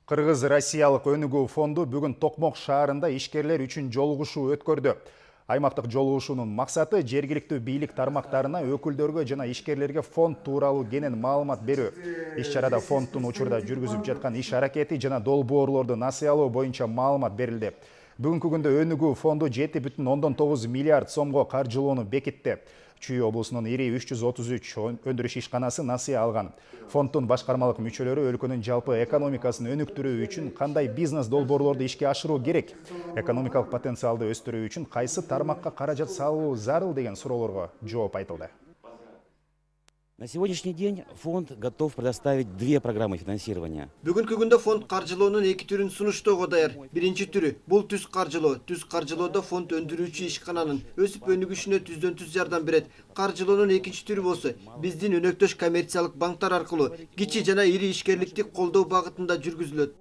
Кыргыз-Россиялык өнүгүү фонду бүгүн Токмок шаарында ишкерлер үчүн жолугушуу өткөрдү. Аймактык жолугушуунун максаты жергиликтүү бийлик тармактарына, өкүлдөргө жана ишкерлерге фонд тууралуу кенен маалымат берүү. Иш чарада фонддун учурда жүргүзүп жаткан иш аракети жана долбоорлорду насыялоо боюнча маалымат берилди. Бүгүнкү күндө өнүгүү фонду 7,9 миллиард сомго каржылоону бекитти. Чүй облусунун ири 333 өндүрүш ишканасы насыя алган. Фонддун башкармалык мүчөлөрү өлкөнүн жалпы экономикасын өнүктүрүү үчүн кандай бизнес долбоорлорду ишке ашыруу керек, экономикалык потенциалды өстүрүү үчүн кайсы тармакка каражат салуу зарыл деген суроолорго жооп айтылды. На сегодняшний день фонд готов предоставить две программы финансирования. Бүгүнкү күндө фонд каржылоонун эки түрүн сунуштоого даяр. Биринчи түрү бул түз каржылоо. Түз каржылоодо фонд өндүрүүчү ишкананын өсүп өнүгүшүнө түздөн түз жардам берет. Каржылоонун экинчи түрү болсо биздин өнөктөш коммерциялык банктар аркылуу кичи жана ири ишкерликти колдоо багытында жүргүзүлөт.